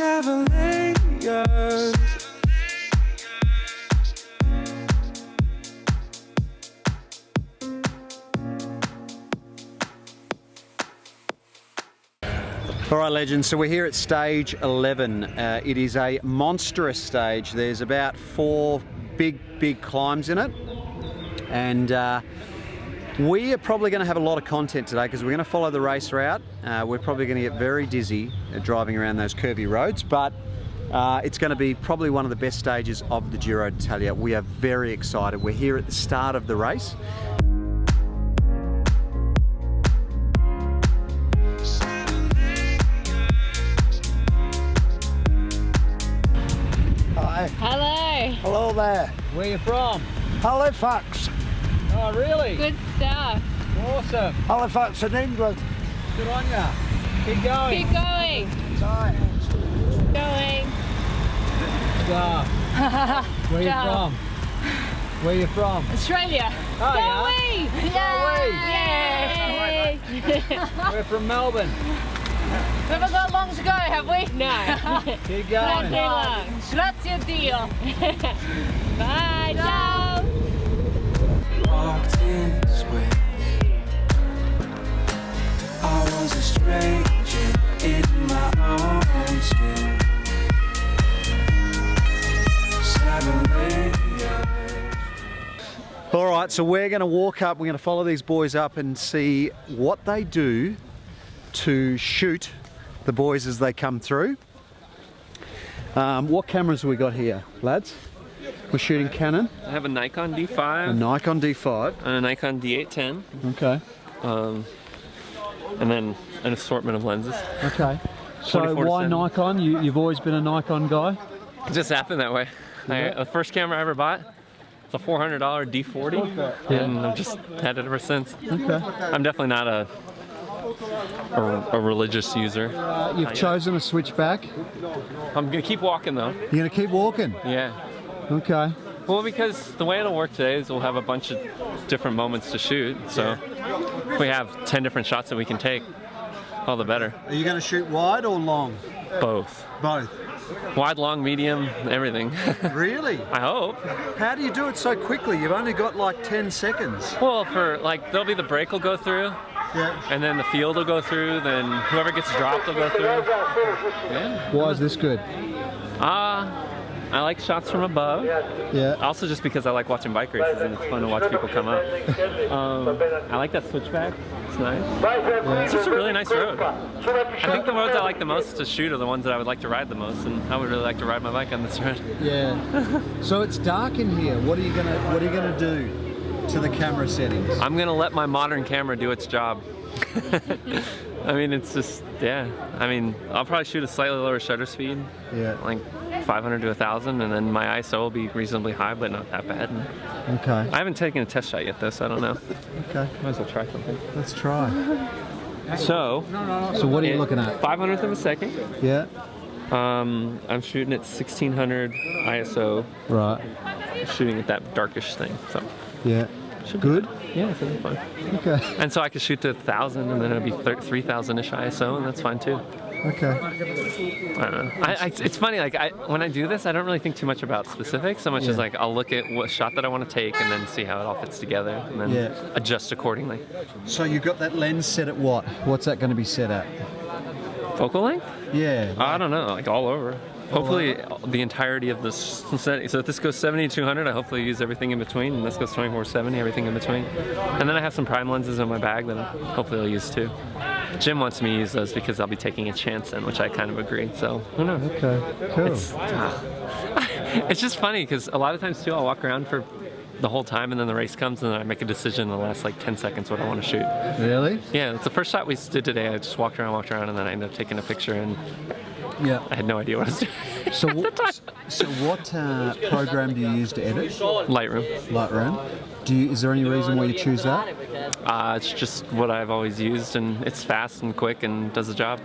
7 layers. All right, legends, so we're here at stage 11. It is a monstrous stage. There's about 4 big climbs in it. And we are probably going to have a lot of content today because we're going to follow the race route. We're probably going to get very dizzy driving around those curvy roads, but it's going to be probably one of the best stages of the Giro d'Italia. We are very excited. We're here at the start of the race. Hello. Hello there. Where you from? Halifax. Oh, really? Good stuff. Awesome. Halifax in England. Good on ya. Keep going. Keep going. Right. Going. Stop. Where you from? Where you from? Australia. Oh, Yay! We're from Melbourne. We haven't got long to go, have we? No. Keep Not going. too long. Grazie Dio. Bye, ciao. Walked this way. I was a stranger in my own skin. 7 layers. All right, so we're going to walk up, we're going to follow these boys up and see what they do to shoot the boys as they come through. What cameras have we got here, lads? We're shooting Canon. I have a Nikon D5, A Nikon D5. and a Nikon D810, Okay. and then an assortment of lenses. Okay. So 24 to why 7. Nikon? You've always been a Nikon guy? It just happened that way. The first camera I ever bought, it's a $400 D40, and I've just had it ever since. Okay. I'm definitely not a religious user. You've chosen a switchback. I'm gonna keep walking though. You're going to keep walking? Yeah. Okay. Well, because the way it'll work today is we'll have a bunch of different moments to shoot. So if we have 10 different shots that we can take, all the better. Are you going to shoot wide or long? Both. Both. Wide, long, medium, everything. Really? I hope. How do you do it so quickly? You've only got like 10 seconds. Well, for like, there'll be the brake will go through, Yeah. and then the field will go through, then whoever gets dropped will go through. Yeah. Why is this good? I like shots from above. Yeah. Also just because I like watching bike races and it's fun to watch people come up. I like that switchback. It's nice. It's just a really nice road. I think the roads I like the most to shoot are the ones that I would like to ride the most, and I would really like to ride my bike on this road. Yeah. So it's dark in here. What are you gonna do to the camera settings? I'm gonna let my modern camera do its job. I mean, it's just, yeah. I mean, I'll probably shoot a slightly lower shutter speed. Yeah. Like 500 to 1,000, and then my ISO will be reasonably high, but not that bad. Okay. I haven't taken a test shot yet, though, so I don't know. Okay. Might as well try something. Let's try. So what are you looking at? 500th of a second. Yeah. I'm shooting at 1600 ISO, Right. shooting at that darkish thing. So Yeah. should be Good. Yeah, it's gonna be fun. Okay. And so I could shoot to 1,000, and then it'll be 3,000-ish ISO, and that's fine too. Okay. I don't know. It's funny, like when I do this, I don't really think too much about specifics, so much as like I'll look at what shot that I want to take and then see how it all fits together, and then adjust accordingly. So you've got that lens set at what? What's that going to be set at? Focal length? Yeah. I don't know, like all over. Hopefully the entirety of this setting. So if this goes 70-200, I hopefully use everything in between, and this goes 24-70, everything in between. And then I have some prime lenses in my bag that hopefully I'll use too. Jim wants me to use those because I'll be taking a chance in, which I kind of agree. So who knows? Okay. Cool. It's just funny because a lot of times too, I'll walk around for the whole time, and then the race comes, and then I make a decision in the last like 10 seconds what I want to shoot. Really? Yeah, it's the first shot we did today. I just walked around, and then I ended up taking a picture, and I had no idea what I was doing. So what program do you use to edit? Lightroom. Lightroom. Is there any reason why you choose that? It's just what I've always used, and it's fast and quick and does the job.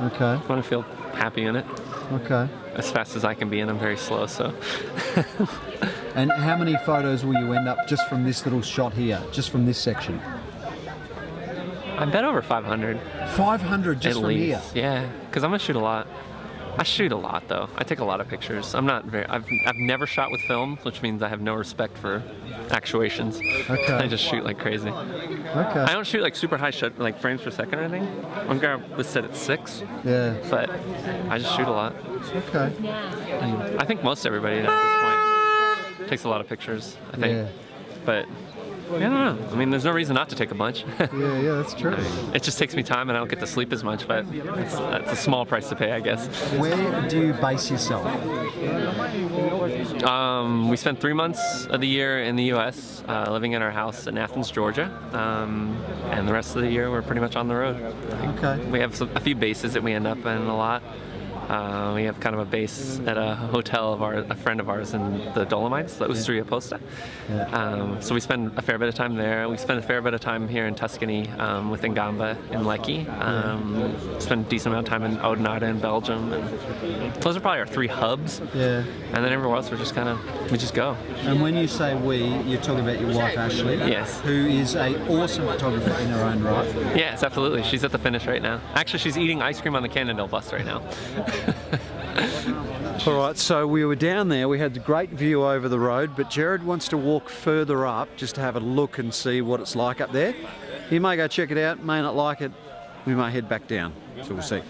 Okay. I want to feel happy in it. Okay. As fast as I can be, and I'm very slow, so. And how many photos will you end up just from this little shot here, just from this section? I bet over 500. 500 just at from least. here? Yeah, because I'm gonna shoot a lot. I shoot a lot though. I take a lot of pictures. I'm not very. I've never shot with film, which means I have no respect for actuations. Okay. I just shoot like crazy. Okay. I don't shoot like super high like frames per second or anything. One guy was set at 6. Yeah. But I just shoot a lot. Okay. I think most everybody at this point takes a lot of pictures. I think. Yeah. But. I don't know. I mean, there's no reason not to take a bunch. Yeah, that's true. It just takes me time and I don't get to sleep as much, but that's a small price to pay, I guess. Where do you base yourself? We spent 3 months of the year in the U.S., living in our house in Athens, Georgia, and the rest of the year we're pretty much on the road. Okay. We have a few bases that we end up in a lot. We have kind of a base at a hotel of a friend of ours in the Dolomites, the Ustria Posta. Yeah. So we spend a fair bit of time there. We spend a fair bit of time here in Tuscany with Ngamba and Lecce. Spend a decent amount of time in Oudenaarde in Belgium. And those are probably our 3 hubs. Yeah. And then everywhere else we just go. And when you say we, you're talking about your wife Ashley. Yes. Who is an awesome photographer in her own right. Yes, absolutely. She's at the finish right now. Actually, she's eating ice cream on the Cannondale bus right now. All right, so we were down there. We had a great view over the road, but Jered wants to walk further up just to have a look and see what it's like up there. He may go check it out, may not like it. We may head back down, so we'll see.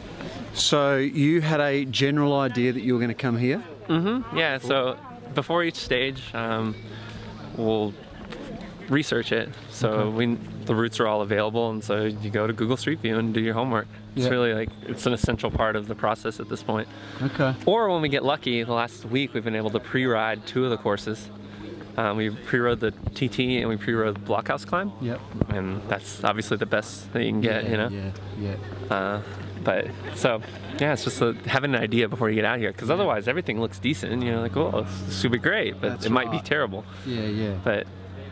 So you had a general idea that you were going to come here? Mm-hmm. Yeah, so before each stage, we'll research it. So the routes are all available, and so you go to Google Street View and do your homework. It's really like, it's an essential part of the process at this point. Okay. Or when we get lucky, the last week we've been able to pre-ride 2 of the courses. We pre-rode the TT and we pre-rode the Blockhouse Climb. Yep. And that's obviously the best that you can get, you know? Yeah. But so yeah, it's just having an idea before you get out here, because otherwise everything looks decent and you're like, oh, this should be great, but it might be terrible. Yeah. But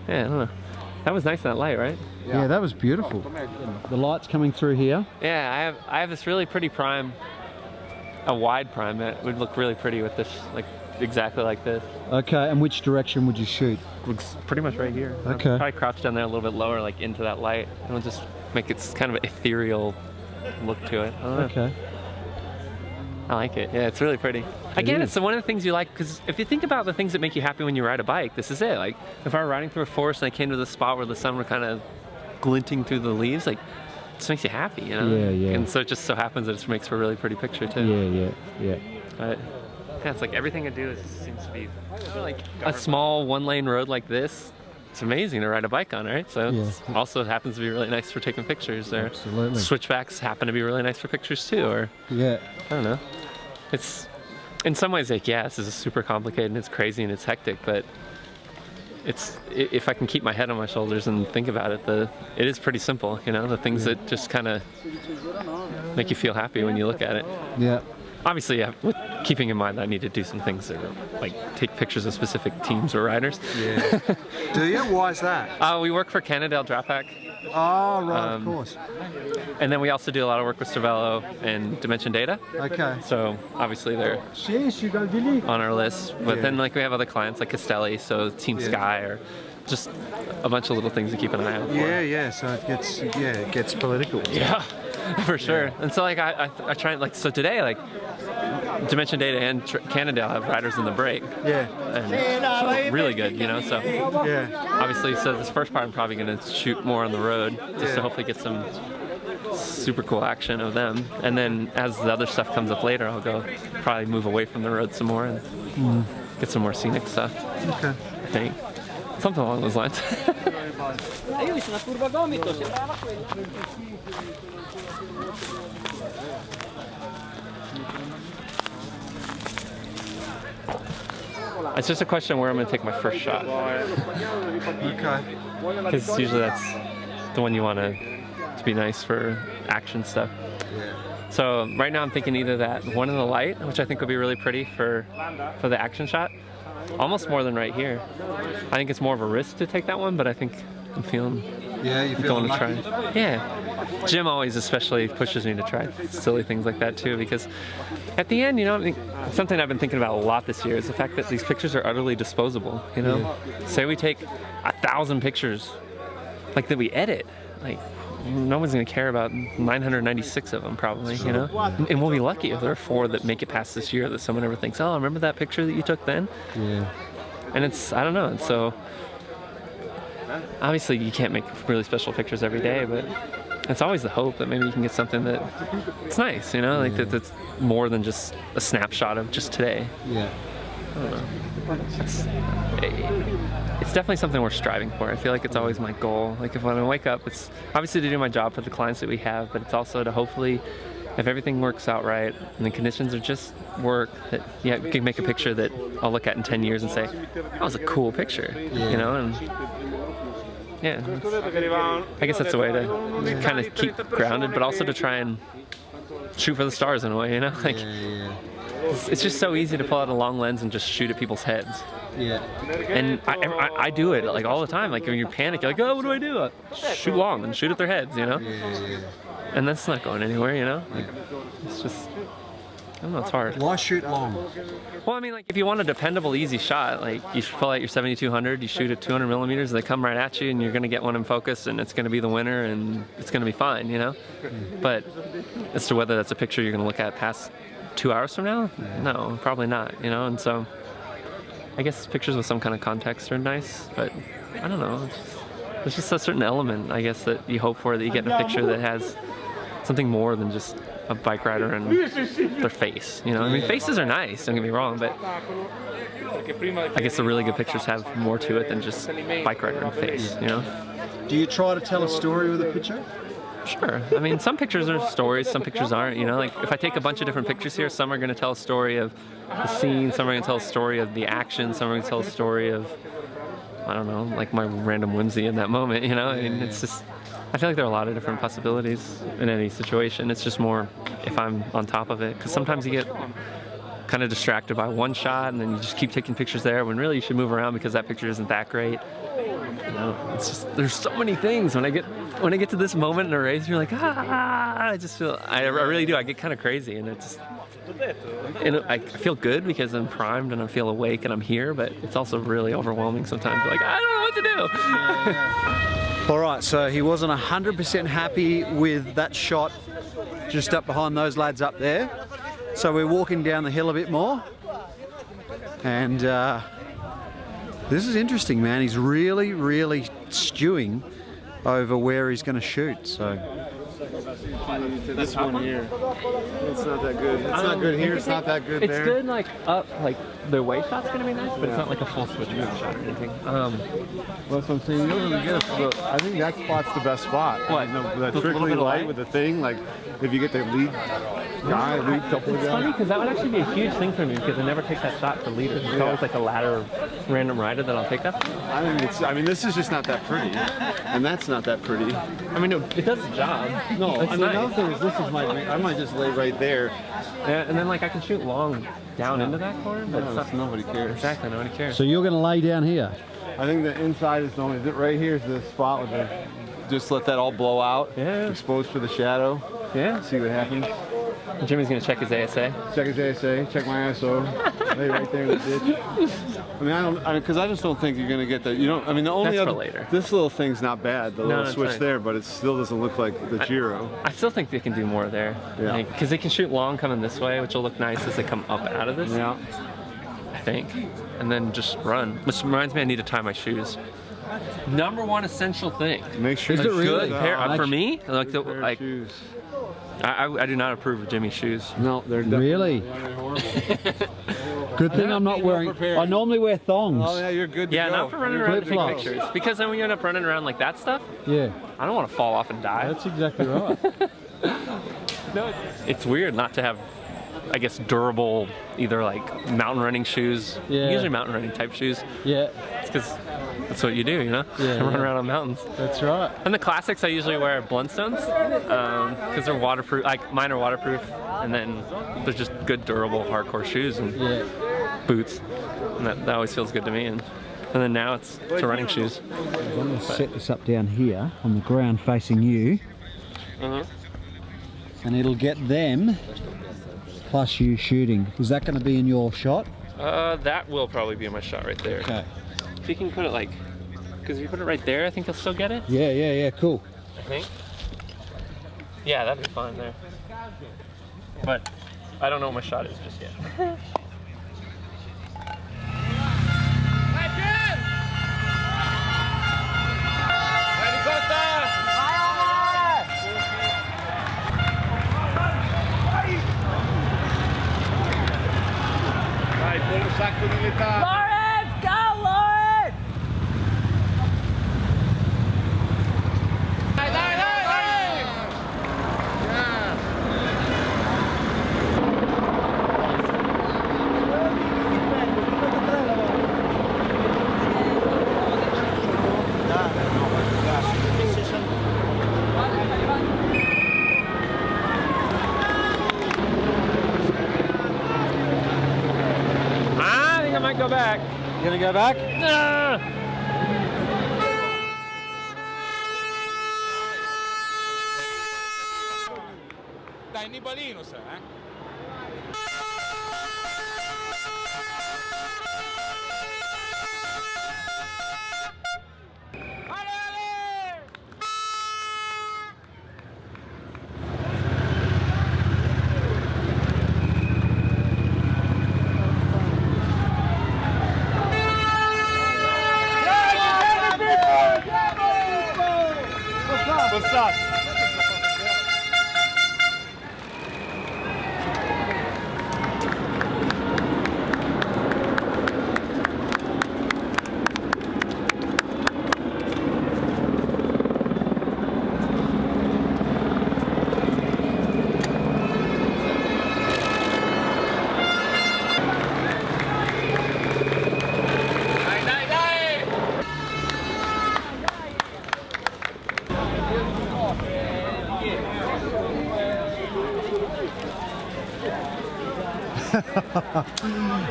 yeah, I don't know. That was nice in that light, right? Yeah, that was beautiful. The light's coming through here. Yeah, I have this really pretty prime, a wide prime that would look really pretty with this, like exactly like this. Okay, and which direction would you shoot? Looks pretty much right here. Okay. I'll probably crouch down there a little bit lower, like into that light, and it'll just make it kind of an ethereal look to it. I don't know. Okay. I like it. Yeah, it's really pretty. Again, it's one of the things you like, because if you think about the things that make you happy when you ride a bike, this is it. Like, if I were riding through a forest and I came to the spot where the sun were kind of glinting through the leaves, like, it just makes you happy, you know? Yeah. And so it just so happens that it makes for a really pretty picture, too. Yeah. But, yeah, it's like everything I do seems to be like a small 1-lane road like this. It's amazing to ride a bike on, right? So it also happens to be really nice for taking pictures. Or absolutely. Switchbacks happen to be really nice for pictures too. Or yeah, I don't know. It's in some ways like, yeah, this is super complicated and it's crazy and it's hectic, but it's, if I can keep my head on my shoulders and think about it, it is pretty simple, you know, the things that just kind of make you feel happy when you look at it. Yeah. Obviously, with keeping in mind that I need to do some things that are, like, take pictures of specific teams or riders. Yeah. Do you? Why is that? We work for Cannondale Drop Pack. Oh, right, of course. And then we also do a lot of work with Cervelo and Dimension Data. Okay. So obviously they're on our list. But then like we have other clients like Castelli, so Team Sky, or just a bunch of little things to keep an eye out for. Yeah. So it gets political. Yeah, for sure. And so like I try and, like, so today, like, Dimension Data and Cannondale have riders in the break. Yeah. And it's really good, you know, so. Yeah. Obviously, so this first part I'm probably going to shoot more on the road, just to hopefully get some super cool action of them. And then as the other stuff comes up later, I'll go probably move away from the road some more and get some more scenic stuff. Okay. I think. Something along those lines. It's just a question of where I'm going to take my first shot. Okay. Because usually that's the one you want to be nice for action stuff. So right now I'm thinking either that one in the light, which I think would be really pretty for the action shot, almost more than right here. I think it's more of a risk to take that one, but I think I'm feeling going to try. Yeah. Jim always especially pushes me to try silly things like that too, because at the end, you know, I mean, something I've been thinking about a lot this year is the fact that these pictures are utterly disposable, you know? Say we take 1,000 pictures, like, that we edit, like, nobody's gonna care about 996 of them probably, you know? And we'll be lucky if there are 4 that make it past this year that someone ever thinks, oh, remember that picture that you took then? Yeah. And it's, I don't know, and so obviously you can't make really special pictures every day, but it's always the hope that maybe you can get something that it's nice, you know, like that's more than just a snapshot of just today. Yeah. I don't know. It's definitely something we're striving for. I feel like it's always my goal. Like if when I wake up, it's obviously to do my job for the clients that we have, but it's also to hopefully, if everything works out right and the conditions are just work, that yeah, we can make a picture that I'll look at in 10 years and say, that was a cool picture, you know? And yeah, I guess that's a way to kind of keep grounded, but also to try and shoot for the stars in a way, you know? Like, it's just so easy to pull out a long lens and just shoot at people's heads. Yeah. And I do it like all the time. Like when you panic, you're like, oh, what do I do? Shoot long and shoot at their heads, you know? Yeah. And that's not going anywhere, you know? Like, it's just, I don't know, it's hard. Why shoot long? Well, I mean, like if you want a dependable, easy shot, like you pull out your 7200, you shoot at 200 millimeters, they come right at you, and you're gonna get one in focus, and it's gonna be the winner, and it's gonna be fine, you know? But as to whether that's a picture you're gonna look at past 2 hours from now? No, probably not, you know? And so I guess pictures with some kind of context are nice, but I don't know. There's just a certain element, I guess, that you hope for, that you get in a picture that has something more than just a bike rider and their face, you know? I mean, faces are nice, don't get me wrong, but I guess the really good pictures have more to it than just bike rider and face, you know? Do you try to tell a story with a picture? Sure. I mean, some pictures are stories, some pictures aren't, you know? Like, if I take a bunch of different pictures here, some are going to tell a story of the scene, some are going to tell a story of the action, some are going to tell a story of, I don't know, like my random whimsy in that moment, you know? I mean, it's just, I feel like there are a lot of different possibilities in any situation. It's just more if I'm on top of it, because sometimes you get kind of distracted by one shot and then you just keep taking pictures there when really you should move around because that picture isn't that great. You know, it's just, there's so many things. When I get to this moment in a race, you're like, I just feel, I really do. I get kind of crazy, and it's just, and I feel good because I'm primed and I feel awake and I'm here, but it's also really overwhelming sometimes. Like, I don't know what to do. All right, so he wasn't 100% happy with that shot just up behind those lads up there. So we're walking down the hill a bit more, and this is interesting, man. He's really stewing over where he's going to shoot. So this one here, it's not that good. It's not good here. It's not that good there. It's good, like up, like the way shot's gonna be nice, but it's not like a full switch move shot or anything. Well, that's what I'm saying. You don't really get it. I think that spot's the best spot. What? That trickly light with the thing, like if you get the lead guy, lead couple of It's funny because that would actually be a huge thing for me because I never take that shot for leaders. It's always like a ladder random rider that I'll take that for. I mean, this is just not that pretty, and that's not that pretty. I mean, it does the job. No, it's and nice. another thing is this is I might just lay right there. Yeah, and then like I can shoot long down into that corner, but it's not, Nobody cares. exactly, nobody cares. So you're going to lay down here? I think the inside is only right here is the spot with the. Just let that all blow out. Yeah. Exposed for the shadow. Yeah. See what happens. Jimmy's gonna check his ASA. Check his ASA. Check my ISO. Lay right there in the ditch. I mean, because I just don't think you're gonna get that. You don't. I mean, the only That's for other. later. This little thing's not bad. The No, little it's switch fine. there, but it still doesn't look like the Giro. I still think they can do more there. Yeah. Because they can shoot long coming this way, which will look nice as they come up out of this. Yeah. I think. And then just run. Which reminds me, I need to tie my shoes. Number one essential thing. Make sure. Is you it really? shoot Pair, out. for me, like the Pair of like, shoes. I do not approve of Jimmy's shoes. No, they're Really? horrible. Good thing I'm not wearing. I normally wear thongs. Oh yeah, you're good to Yeah, go. not for running You're around to take flip-flops. pictures. Because then when you end up running around like that stuff, Yeah, I don't want to fall off and die. that's exactly right. No, it's weird not to have, I guess, durable, either like mountain running shoes, Yeah. usually mountain running type shoes. Yeah, It's because that's what you do, you know? Yeah, Run yeah. around on mountains. that's right. And the classics I usually wear Blundstones because they're waterproof, like mine are waterproof, and then they're just good, durable, hardcore shoes and Yeah. boots. And that always feels good to me. And then now it's to running shoes. I'm going to set this up down here on the ground facing you, and it'll get them plus you shooting. Is that going to be in your shot? That will probably be my shot right there. Okay. If you can put it like, because if you put it right there, I think you'll still get it. Yeah, cool. I think. Yeah, that'd be fun there. But I don't know what my shot is just yet. Dai, con un sacco di metà. Lawrence, go, Lawrence! Dai, dai, dai, dai! I think I might go back. You gonna go back? Dai, Nibalino, sa, eh? What's up?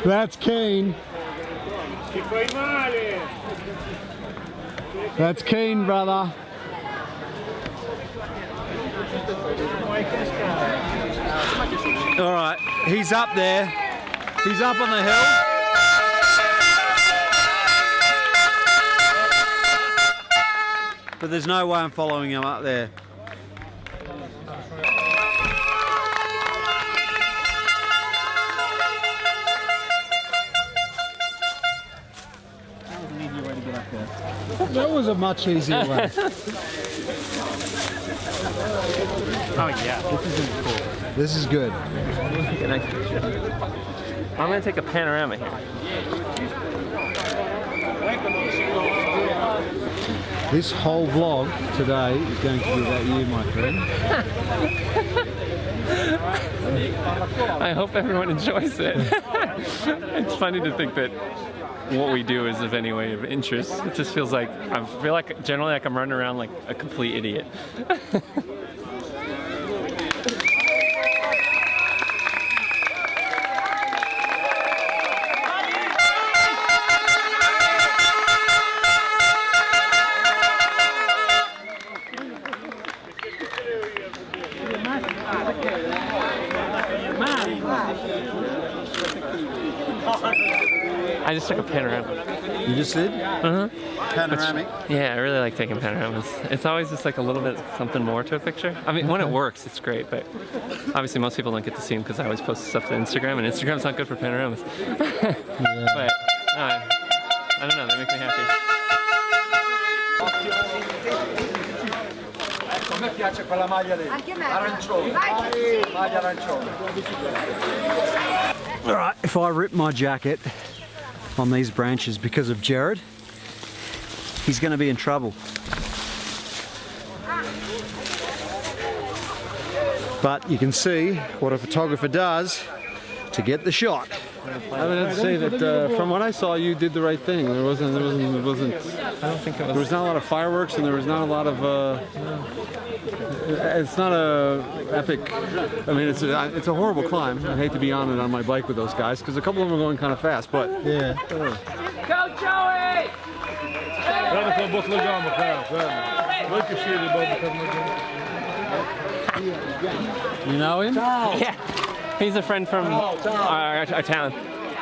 That's Kane. That's Kane, brother. All right, he's up there. He's up on the hill. But there's no way I'm following him up there. That was a much easier way. Oh yeah, this is cool. This is good. I'm gonna take a panorama here. This whole vlog today is going to be about you, my friend. I hope everyone enjoys it. It's funny to think that what we do is of any way of interest. It just feels like, I feel like generally like I'm running around like a complete idiot. I just took a panorama. You just did? Uh-huh. Panoramic. Yeah, I really like taking panoramas. It's always just like a little bit something more to a picture. I mean, when it works, it's great, but obviously most people don't get to see them because I always post stuff to Instagram, and Instagram's not good for panoramas. But I don't know, they make me happy. A me piace quella maglia lì, arancione, maglia arancione. All right, if I rip my jacket on these branches because of Jered, he's going to be in trouble. But you can see what a photographer does to get the shot. I would have to say that from what I saw, you did the right thing. There wasn't. I don't think it There was not a lot of fireworks, and there was not a lot of. It's not a epic. I mean, it's a horrible climb. I hate to be on it on my bike with those guys because a couple of them are going kind of fast. But Yeah. Go, Joey! You know him? Yeah, he's a friend from our town.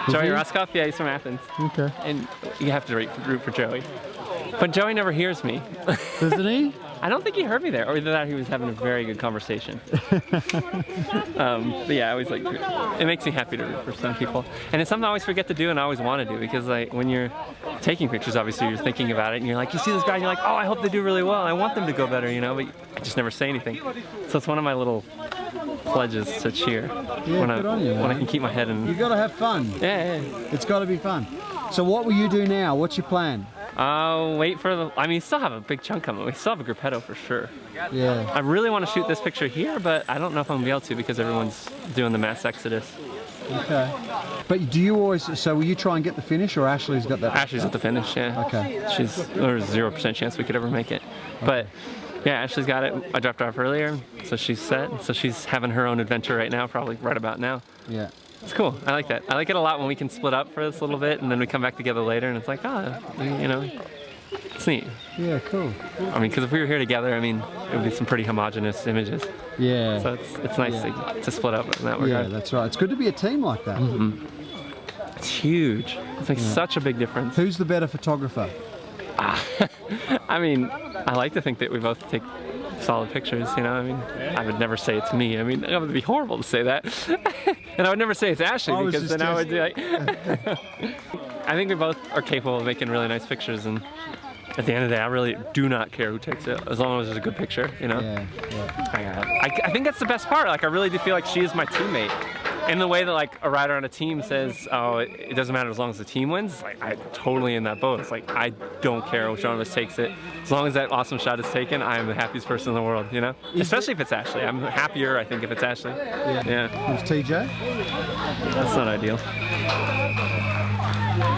Joey Roskoff, yeah, he's from Athens. Okay. And you have to root for Joey. But Joey never hears me. Doesn't he? I don't think he heard me there, or either that or he was having a very good conversation. But yeah, I always like, it makes me happy to root for some people. And it's something I always forget to do and I always want to do, because like when you're taking pictures, obviously you're thinking about it and you're like, you see this guy and you're like, oh, I hope they do really well. I want them to go better, you know, but I just never say anything. So it's one of my little pledges to cheer when I can keep my head in. You got to have fun. Yeah. It's got to be fun. So what will you do now? What's your plan? Wait for the, I mean, we still have a big chunk coming. We still have a gruppetto for sure. Yeah. I really want to shoot this picture here, but I don't know if I'm going to be able to because everyone's doing the mass exodus. Okay. But do you always, so will you try and get the finish, or Ashley's got that? Ashley's at the finish, yeah. Okay. There's 0% chance we could ever make it. But yeah, Ashley's got it. I dropped her off earlier, so she's set. So she's having her own adventure right now, probably right about now. Yeah. It's cool. I like that. I like it a lot when we can split up for this a little bit and then we come back together later and it's like, you know, it's neat. Yeah, cool. I mean, because if we were here together, I mean, it would be some pretty homogenous images. Yeah. So it's nice to split up in that regard. Yeah, that's right. It's good to be a team like that. Mm-hmm. It's huge. It makes such a big difference. Who's the better photographer? I mean, I like to think that we both take solid pictures, you know. I mean, I would never say it's me. I mean, it would be horrible to say that. And I would never say it's Ashley because then I would be like, I think we both are capable of making really nice pictures, and at the end of the day, I really do not care who takes it, as long as it's a good picture, you know? Yeah. I think that's the best part. Like, I really do feel like she is my teammate. In the way that like a rider on a team says, oh, it doesn't matter as long as the team wins, like I'm totally in that boat. It's like, I don't care which one of us takes it. As long as that awesome shot is taken, I am the happiest person in the world, you know? Especially if it's Ashley. I'm happier, I think, if it's Ashley. Yeah. Who's TJ? That's not ideal.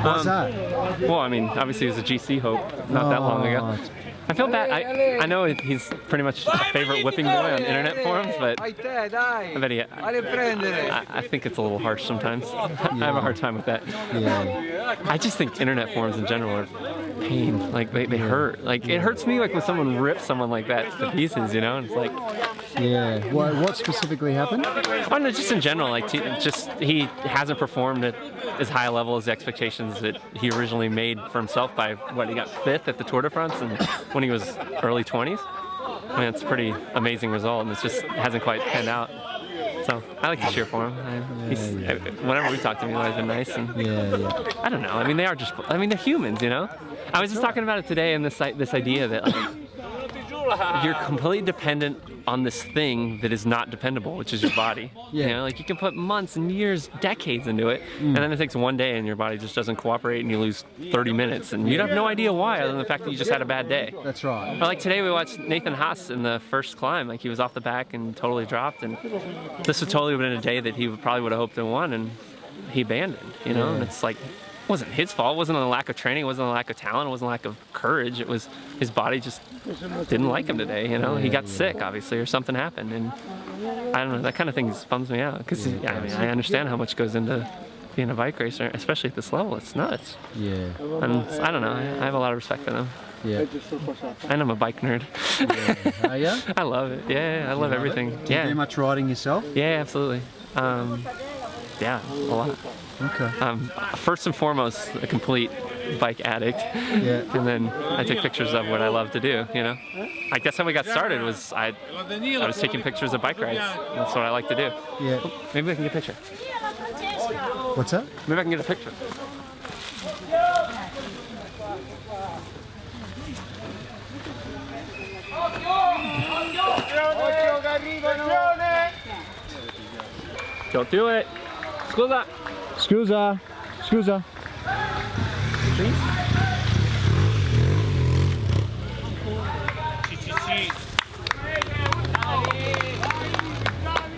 What's that? Well, I mean, obviously he was a GC hope not that long ago. I feel bad. I know he's pretty much a favorite whipping boy on internet forums, but I bet I think it's a little harsh sometimes. I have a hard time with that. Yeah. I just think internet forums in general are pain. Like they hurt. Like it hurts me like when someone rips someone like that to pieces, you know? And it's like, yeah. What specifically happened? Oh no, just in general. Like just he hasn't performed at as high a level as the expectations that he originally made for himself by what, he got 5th at the Tour de France and when he was early 20s. I mean, it's a pretty amazing result, and it just hasn't quite panned out. So I like to cheer for him. Whenever we talk to him, he's always been nice. And I don't know. I mean, they're humans, you know. I was just talking about it today, and this idea that like, you're completely dependent on this thing that is not dependable, which is your body. You know, like you can put months and years, decades into it, and then it takes one day and your body just doesn't cooperate and you lose 30 minutes and you have no idea why other than the fact that you just had a bad day. That's right. But like today we watched Nathan Haas in the first climb, like he was off the back and totally dropped, and this would totally have been a day that he probably would have hoped to won, and he abandoned, you know, and it's like, it wasn't his fault. It wasn't a lack of training. It wasn't a lack of talent. It wasn't a lack of courage. It was his body just didn't like him today. You know, he got sick, obviously, or something happened, and I don't know. That kind of thing just bums me out because I mean, I understand how much goes into being a bike racer, especially at this level. It's nuts. Yeah. And I don't know. I have a lot of respect for them. Yeah. And I'm a bike nerd. Are you? I love it. Yeah, I love everything. Do you do much riding yourself? Yeah, absolutely. Yeah, a lot. Okay. First and foremost, a complete bike addict. Yeah. And then I take pictures of what I love to do, you know? I guess how we got started was I was taking pictures of bike rides. That's what I like to do. Yeah. Oh, maybe I can get a picture. What's that? Maybe I can get a picture. Don't do it. Scusa. Scusa. Scusa. Please.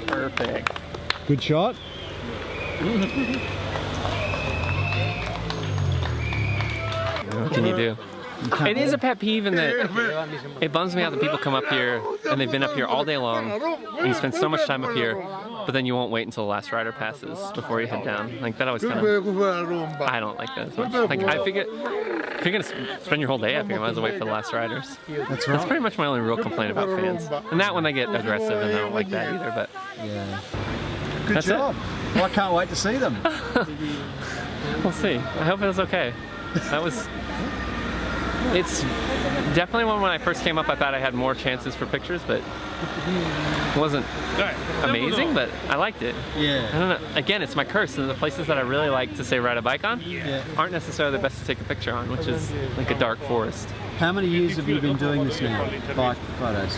Perfect. Good shot. What can you do? It is a pet peeve in that it bums me out that people come up here and they've been up here all day long and you spend so much time up here, but then you won't wait until the last rider passes before you head down. Like that always kind of, I don't like that as much. Like I figure, if you're gonna spend your whole day up here, you might as well wait for the last riders. That's right. That's pretty much my only real complaint about fans. And that when they get aggressive and I don't like that either, but. Yeah. Good job. Well, I can't wait to see them. We'll see. I hope it was okay. That was It's definitely one when I first came up I thought I had more chances for pictures, but it wasn't amazing, but I liked it. Yeah. I don't know. Again, it's my curse. And the places that I really like to say ride a bike on aren't necessarily the best to take a picture on, which is like a dark forest. How many years have you been doing this now, bike photos?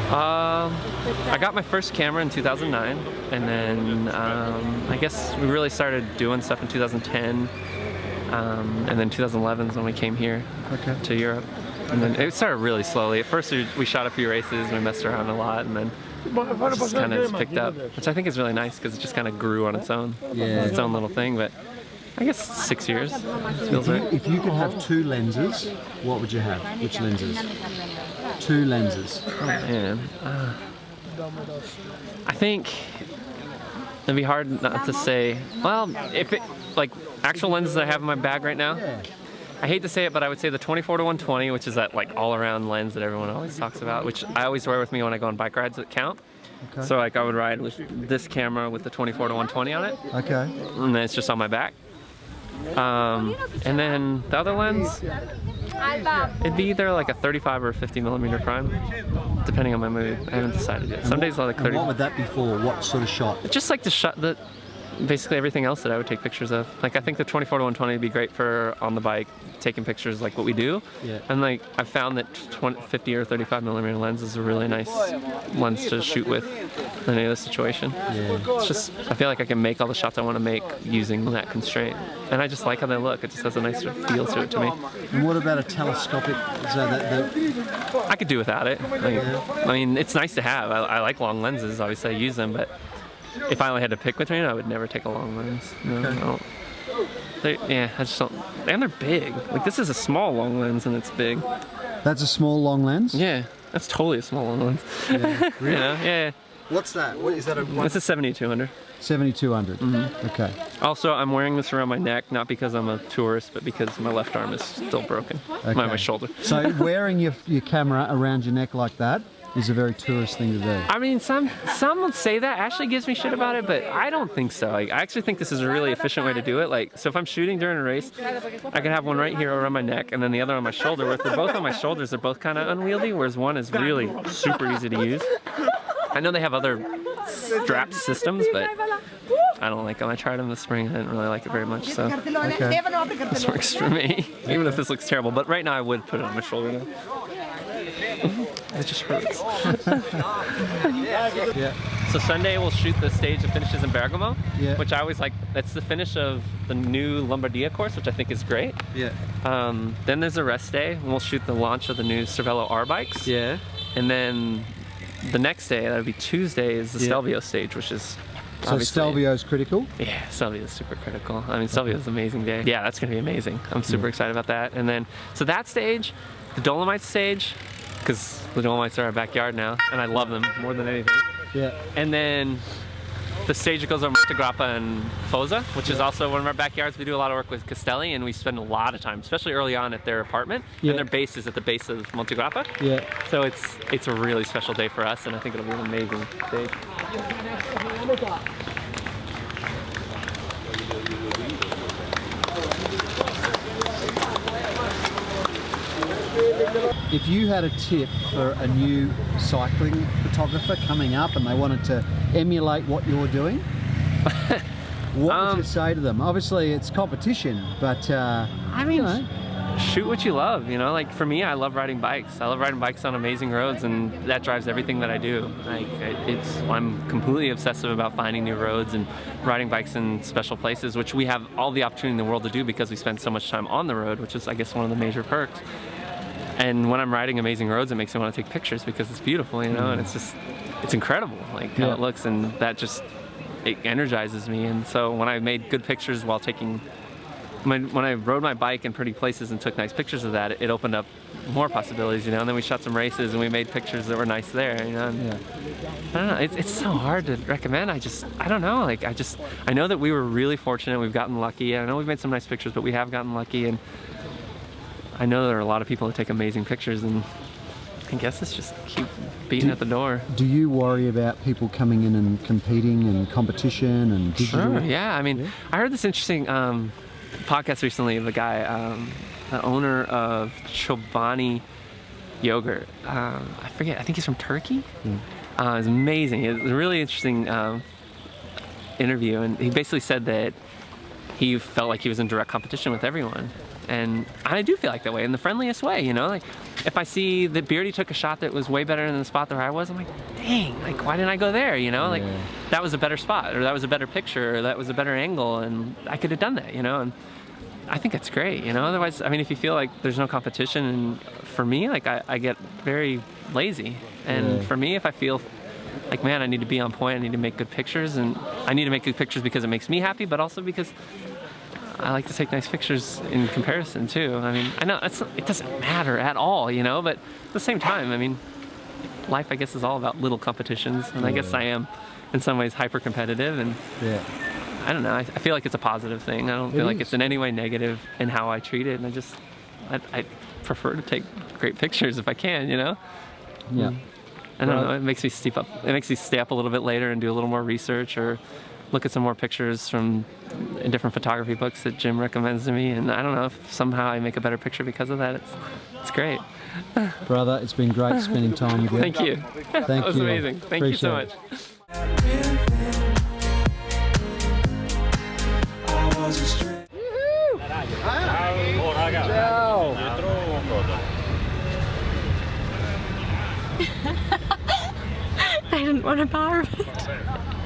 I got my first camera in 2009, and then I guess we really started doing stuff in 2010, and then 2011 is when we came here to Europe. And then it started really slowly. At first we shot a few races, we messed around a lot, and then it just kind of picked up, which I think is really nice because it just kind of grew on its own. It's its own little thing, but I guess 6 years feels right. If you could have 2 lenses, what would you have? Which lenses? 2 lenses. Oh man. I think it'd be hard not to say, well, if it, like actual lenses that I have in my bag right now, I hate to say it, but I would say the 24-120, which is that like all-around lens that everyone always talks about, which I always wear with me when I go on bike rides that count. So like I would ride with this camera with the 24-120 on it. And then it's just on my back. And then the other lens, it'd be either like a 35 or a 50mm prime, depending on my mood. I haven't decided yet. Some days I like 30. What would that be for? What sort of shot? Just like the shot that. Basically everything else that I would take pictures of. Like I think the 24-120 would be great for on the bike, taking pictures like what we do. And like I've found that 50 or 35mm lens is a really nice lens to shoot with in any other situation. It's just, I feel like I can make all the shots I want to make using that constraint. And I just like how they look. It just has a nice feel to it to me. And what about a telescopic, so that I could do without it. Like, I mean, it's nice to have. I like long lenses, obviously I use them, but if I only had to pick between it, I would never take a long lens. No, I don't. I just don't. And they're big. Like this is a small long lens and it's big. That's a small long lens? Yeah, that's totally a small long lens. Yeah. Really? You know? Yeah. What's that? What is that? It's a 7200. 7200. Okay. Also, I'm wearing this around my neck, not because I'm a tourist, but because my left arm is still broken. My shoulder. So wearing your camera around your neck like that is a very tourist thing to do. I mean, some would say that. Ashley gives me shit about it, but I don't think so. Like, I actually think this is a really efficient way to do it. Like, so if I'm shooting during a race, I can have one right here around my neck and then the other on my shoulder. Where if they're both on my shoulders, they're both kind of unwieldy, whereas one is really super easy to use. I know they have other strap systems, but I don't like them. I tried them this spring. I didn't really like it very much, so this works for me. Even if this looks terrible, but right now I would put it on my shoulder now. It just hurts. So Sunday we'll shoot the stage that finishes in Bergamo, which I always like. That's the finish of the new Lombardia course, which I think is great. Then there's a rest day, and we'll shoot the launch of the new Cervelo R bikes. And then the next day, that would be Tuesday, is the Stelvio stage, which is so Stelvio's critical? Yeah, Stelvio's super critical. I mean, Stelvio's an amazing day. Yeah, that's going to be amazing. I'm super excited about that. And then, so that stage, the Dolomites stage, because the Dolomites are our backyard now, and I love them more than anything. And then the stage that goes over Monte Grappa and Fosa, which is also one of our backyards. We do a lot of work with Castelli, and we spend a lot of time, especially early on, at their apartment. And their base is at the base of Monte Grappa. So it's a really special day for us, and I think it'll be an amazing stage. If you had a tip for a new cycling photographer coming up and they wanted to emulate what you're doing, what would you say to them? Obviously it's competition, but I mean, you know, shoot what you love, you know? Like for me, I love riding bikes. I love riding bikes on amazing roads, and that drives everything that I do. Like I'm completely obsessive about finding new roads and riding bikes in special places, which we have all the opportunity in the world to do because we spend so much time on the road, which is, I guess, one of the major perks. And when I'm riding amazing roads, it makes me want to take pictures because it's beautiful, you know, and it's incredible, like how it looks, and that just, it energizes me. And so when I made good pictures while taking, when I rode my bike in pretty places and took nice pictures of that, it opened up more possibilities, you know. And then we shot some races and we made pictures that were nice there, you know. And I don't know, it's so hard to recommend. I don't know, like I know that we were really fortunate. We've gotten lucky. I know we've made some nice pictures, but we have gotten lucky, and I know there are a lot of people that take amazing pictures, and I guess it's just keep beating at the door. Do you worry about people coming in and competing and competition and digital? Sure, yeah. I mean, I heard this interesting podcast recently of a guy, the owner of Chobani yogurt. I forget, I think he's from Turkey. It's amazing. It was a really interesting interview, and he basically said that he felt like he was in direct competition with everyone. And I do feel like that way in the friendliest way, you know? Like, if I see that Beardy took a shot that was way better than the spot where I was, I'm like, dang, like, why didn't I go there, you know? Like, that was a better spot, or that was a better picture, or that was a better angle, and I could have done that, you know? And I think that's great, you know? Otherwise, I mean, if you feel like there's no competition, and for me, like, I get very lazy. And for me, if I feel like, man, I need to be on point, I need to make good pictures, and I need to make good pictures because it makes me happy, but also because I like to take nice pictures in comparison too. I mean, I know it doesn't matter at all, you know, but at the same time, I mean, life, I guess, is all about little competitions, and I guess I am in some ways hyper competitive, and I don't know, I feel like it's a positive thing. I don't feel like it's in any way negative in how I treat it, and I prefer to take great pictures if I can, you know? Yeah. I don't know, it makes me stay up a little bit later and do a little more research, or look at some more pictures from different photography books that Jim recommends to me, and I don't know, if somehow I make a better picture because of that, it's great. Brother, it's been great spending time with you. Thank you. Thank That was you. amazing. Thank you so much. I was a stray. I didn't want to borrow it.